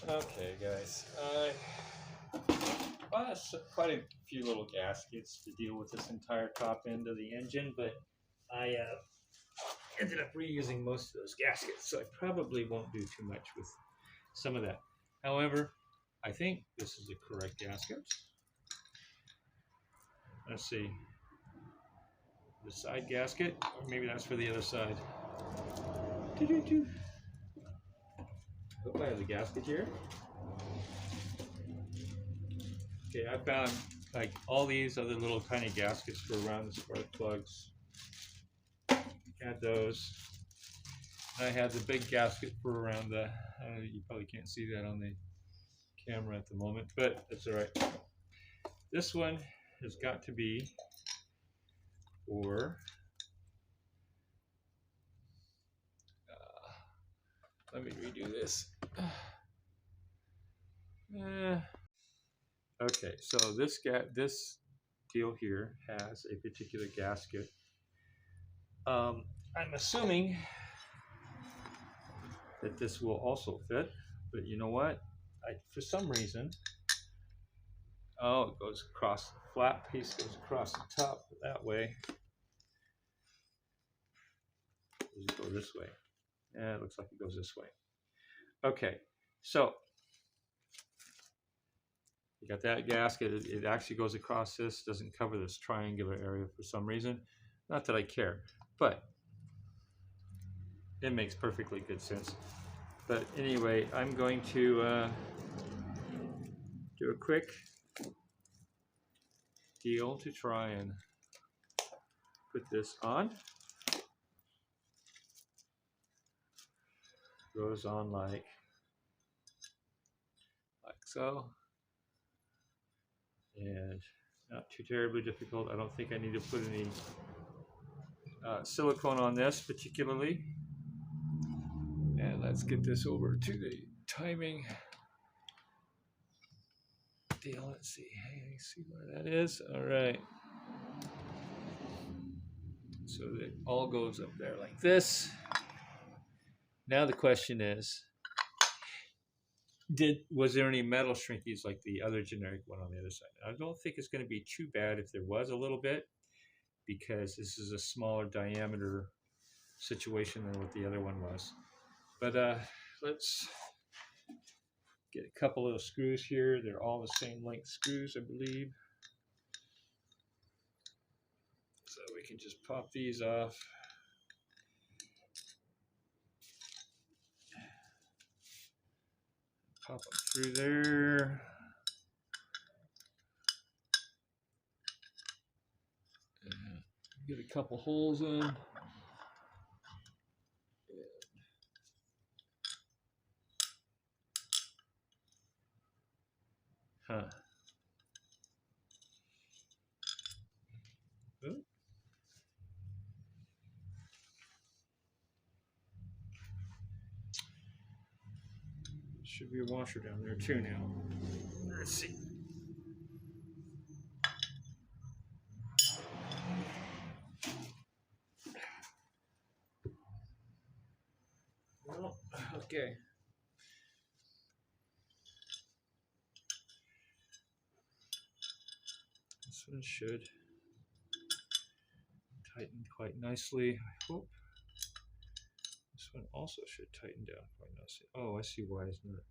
Okay, guys. Bought quite a few little gaskets to deal with this entire top end of the engine, but I ended up reusing most of those gaskets, so I probably won't do too much with some of that. However, I think this is the correct gasket. Let's see. The side gasket, or maybe that's for the other side. Hope I have the gasket here. Okay, I found like all these other little tiny gaskets for around the spark plugs. Had those. I had the big gasket for around the. You probably can't see that on the camera at the moment, but that's all right. This one has got to be for. Let me redo this. Okay, so this deal here has a particular gasket. I'm assuming that this will also fit, but you know what? For some reason, oh, it goes across, the flat piece goes across the top that way. Does it go this way? Yeah, it looks like it goes this way. Okay, so you got that gasket. It actually goes across this, doesn't cover this triangular area for some reason. Not that I care, but it makes perfectly good sense. But anyway, I'm going to do a quick deal to try and put this on. Goes on like so. And not too terribly difficult. I don't think I need to put any silicone on this particularly. And let's get this over to the timing deal. Let's see. Hey, see where that is. All right. So it all goes up there like this. Now the question is, was there any metal shrinkies like the other generic one on the other side? I don't think it's going to be too bad if there was a little bit, because this is a smaller diameter situation than what the other one was. But let's get a couple of screws here. They're all the same length screws, I believe. So we can just pop these off. Pop them through there. And get a couple holes in. Huh. Ooh. Should be a washer down there too now. Let's see. Well, okay. This one should tighten quite nicely, I hope. This one also should tighten down quite nicely. Oh, I see why it's not.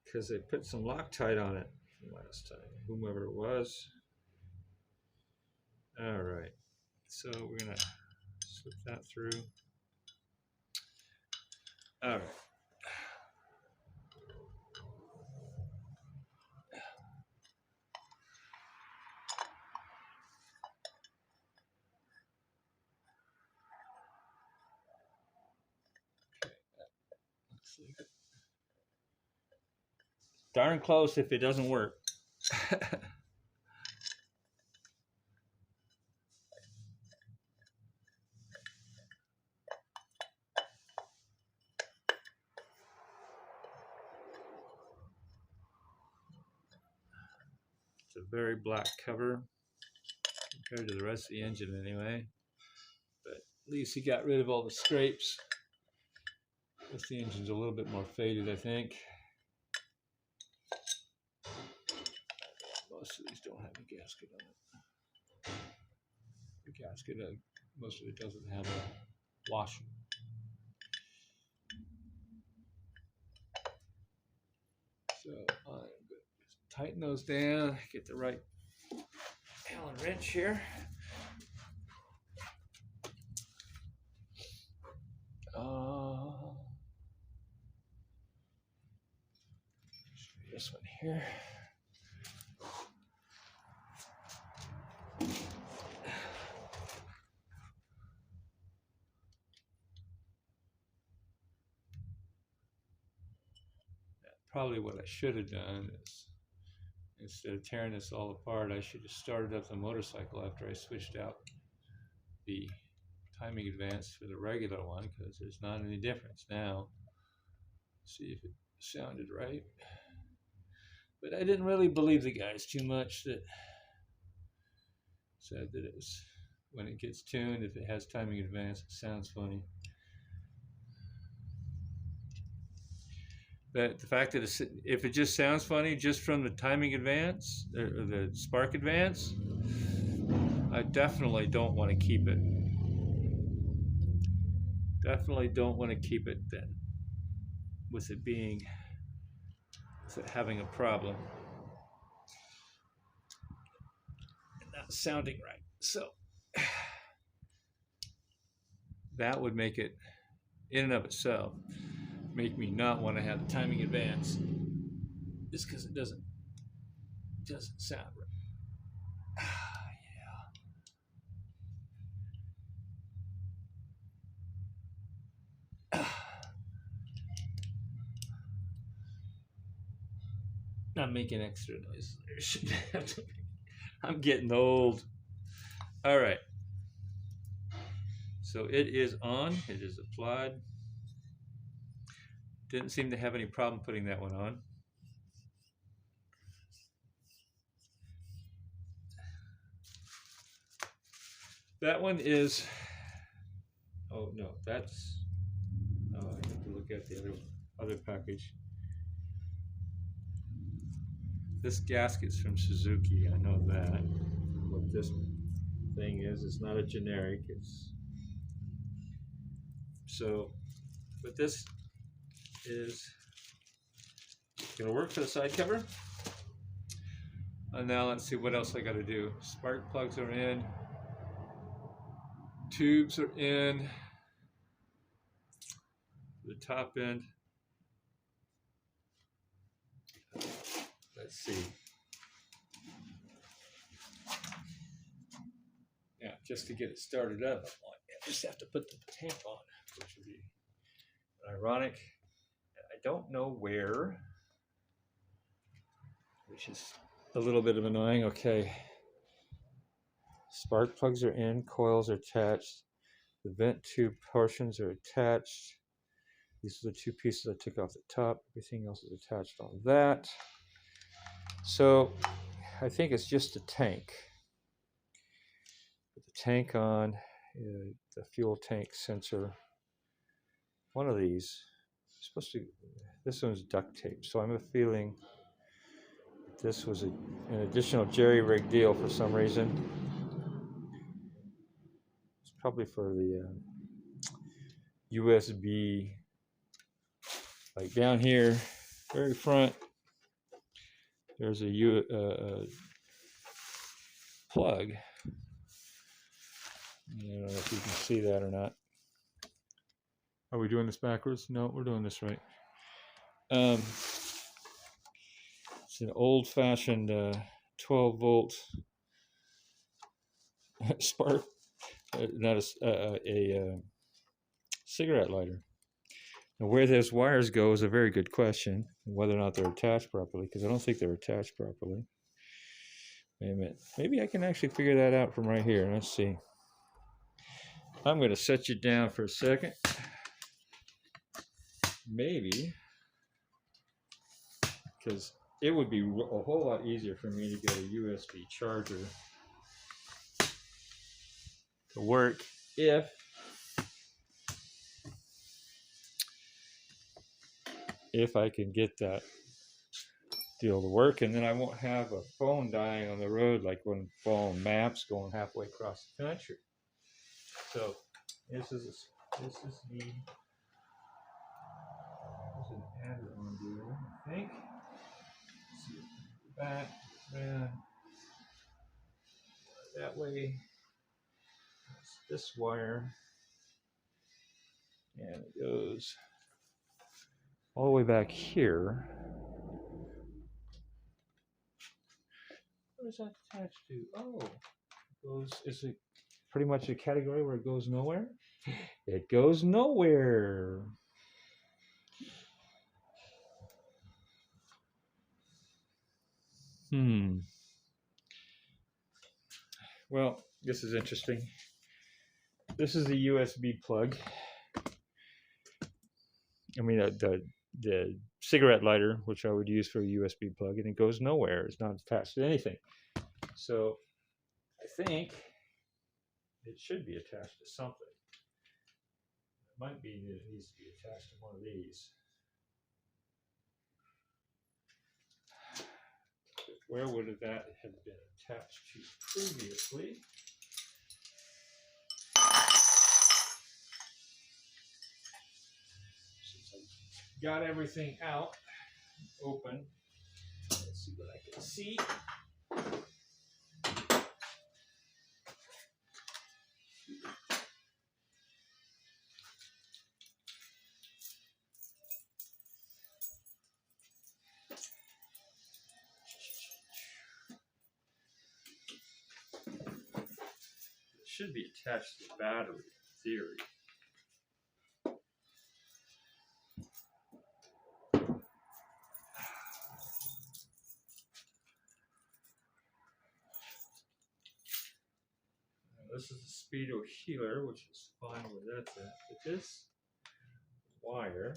Because they put some Loctite on it last time, whomever it was. All right, so we're gonna slip that through. All right. Darn close if it doesn't work. It's a very black cover compared to the rest of the engine anyway. But at least he got rid of all the scrapes. The engine's a little bit more faded, I think. Most of these don't have a gasket on it. The gasket, most of it doesn't have a washer. So I'm going to tighten those down, get the right Allen wrench here. This one here. Probably what I should have done is, instead of tearing this all apart, I should have started up the motorcycle after I switched out the timing advance for the regular one, because there's not any difference now. See if it sounded right. But I didn't really believe the guys too much that said that it was, when it gets tuned, if it has timing advance, it sounds funny. But the fact that if it just sounds funny just from the timing advance, or the spark advance, I definitely don't want to keep it. Definitely don't want to keep it then, with it having a problem and not sounding right. So that would make it, in and of itself, make me not want to have the timing advance, just because it doesn't sound right. Yeah. I'm making extra noise. I'm getting old. All right. So it is on. It is applied. Didn't seem to have any problem putting that one on. That one is, oh no, that's, oh, I have to look at the other package. This gasket's from Suzuki, I know that. What this thing is, it's not a generic, it's, so, but this is gonna work for the side cover. And now let's see what else I gotta do. Spark plugs are in. Tubes are in. The top end. Let's see. Yeah, just to get it started up, I just have to put the tank on, which would be ironic. I don't know where, which is a little bit of annoying. Okay. Spark plugs are in, coils are attached. The vent tube portions are attached. These are the two pieces I took off the top. Everything else is attached on that. So I think it's just the tank. Put the tank on, the fuel tank sensor. One of these, supposed to, this one's duct tape. So I'm feeling this was an additional jerry-rig deal for some reason. It's probably for the USB, like down here, very front, there's a plug. I don't know if you can see that or not. Are we doing this backwards? No, we're doing this right. It's an old-fashioned 12-volt spark, not a cigarette lighter. Now, where those wires go is a very good question, whether or not they're attached properly, because I don't think they're attached properly. Wait a minute. Maybe I can actually figure that out from right here. Let's see. I'm going to set you down for a second. Maybe, because it would be a whole lot easier for me to get a USB charger to work if if I can get that deal to work, and then I won't have a phone dying on the road like when following maps going halfway across the country. So this is the there's an adder on deal, I think. Let's see, back, around that way. That's this wire, and it goes all the way back here. What is that attached to? Oh, it goes. Is it pretty much a category where it goes nowhere? It goes nowhere. Well, this is interesting. This is the USB plug. I mean, the cigarette lighter, which I would use for a USB plug, and it goes nowhere. It's not attached to anything. So I think it should be attached to something. It might be that it needs to be attached to one of these. Where would that have been attached to previously? Since I got everything out, open, let's see what I can see. It should be attached to the battery, in theory. This is the Speedo Healer, which is fine where that's at. But this wire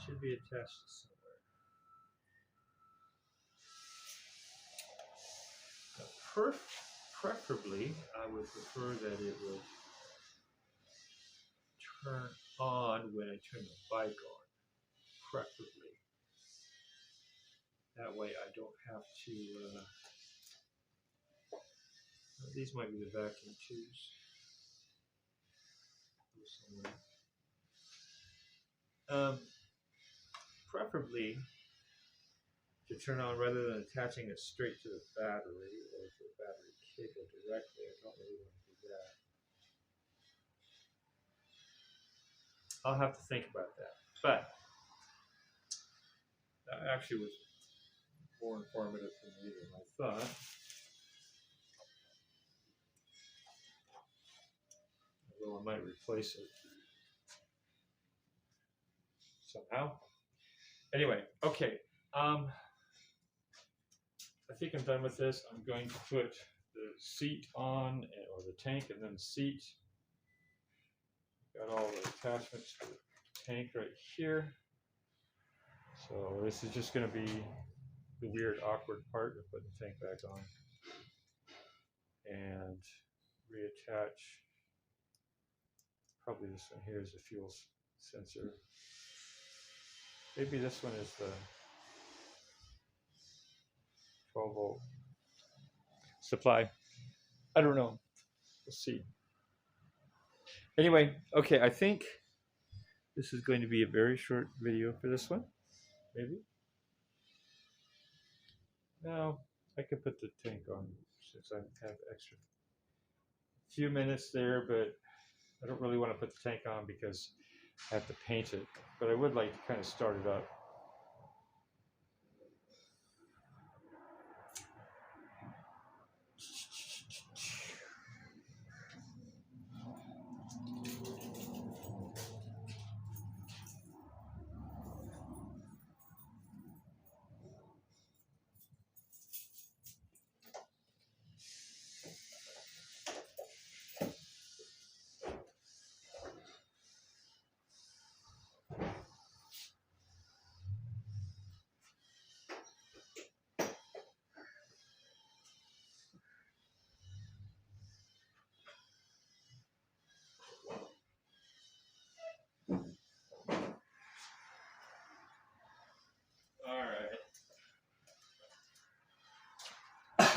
should be attached to somewhere. Now, preferably, I would prefer that it would turn on when I turn the bike on. Preferably. That way I don't have to, these might be the vacuum tubes. Preferably to turn on rather than attaching it straight to the battery or to the battery cable directly. I don't really want to do that. I'll have to think about that. But that actually was more informative for me than I thought. Although I might replace it somehow. Anyway, okay. I think I'm done with this. I'm going to put the seat on, or the tank, and then the seat. Got all the attachments to the tank right here. So this is just going to be the weird, awkward part of putting the tank back on. And reattach. Probably this one here is the fuel sensor. Maybe this one is the 12-volt supply. I don't know. We'll see. Anyway, okay, I think this is going to be a very short video for this one. Maybe. No, I could put the tank on since I have extra few minutes there, but I don't really want to put the tank on because I have to paint it. But I would like to kind of start it up.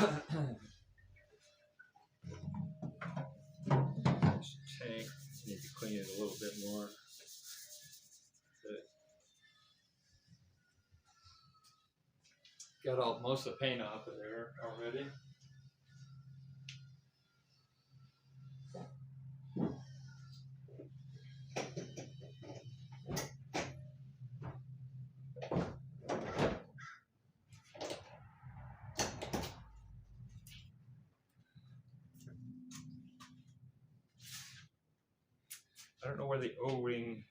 Tank, need to clean it a little bit more. Got all most of the paint off of there already. I don't know where the O-ring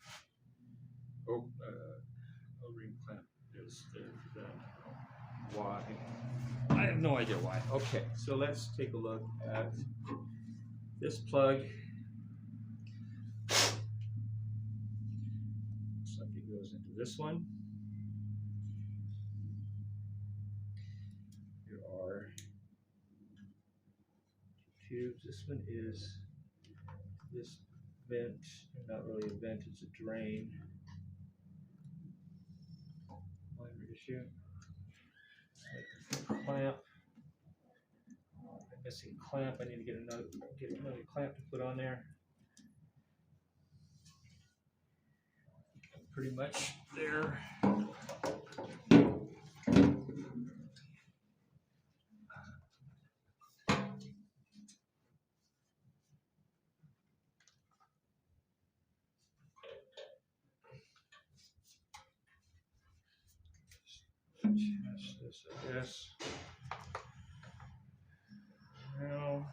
O-ring clamp is there for that. Why? I have no idea why. Okay, so let's take a look at this plug. Looks like it goes into this one. Here are tubes. This one is this vent, not really a vent, it's a drain. Minor issue. Clamp. Missing clamp. I need to get another clamp to put on there. Pretty much there. Test this, I guess. Now,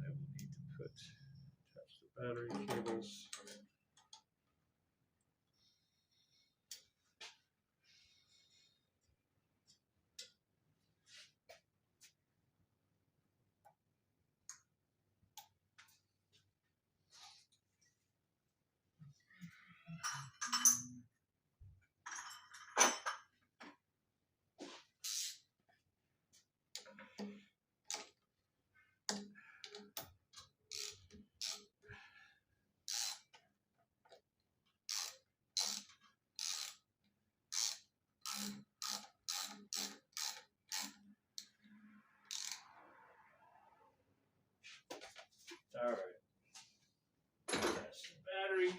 I will need to attach the battery cables. All right. Attach the battery.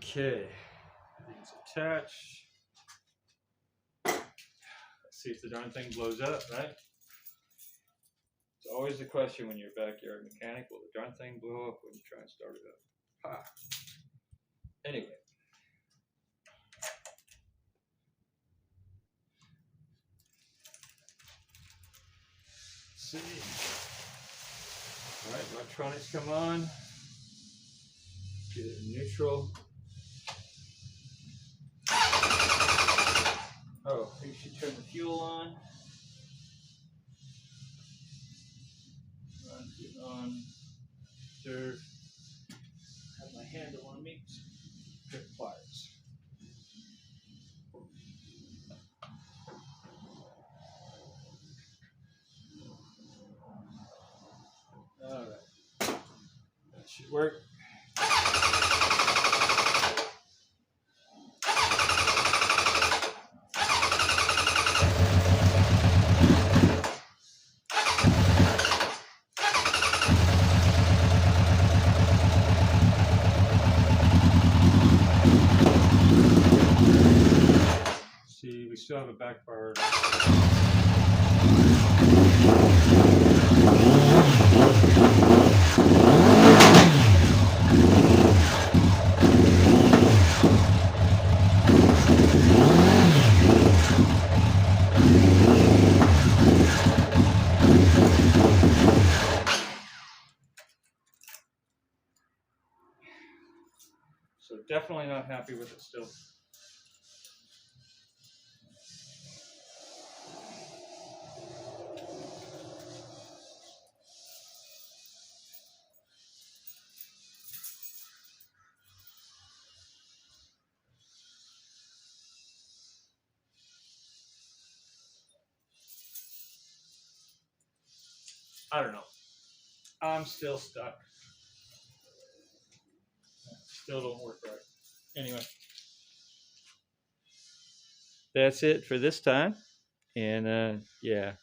Okay, everything's attached. Let's see if the darn thing blows up, right? It's always the question when you're a backyard mechanic, will the darn thing blow up when you try and start it up? Ha. Anyway. Let's see. All right, electronics come on. Get it in neutral. Oh, I think you should turn the fuel on. Get on. Observe. Have my handle on me. Grip pliers. Work. See, we still have a backfire. So definitely not happy with it still. I don't know. I'm still stuck. Still don't work right. Anyway. That's it for this time. And yeah.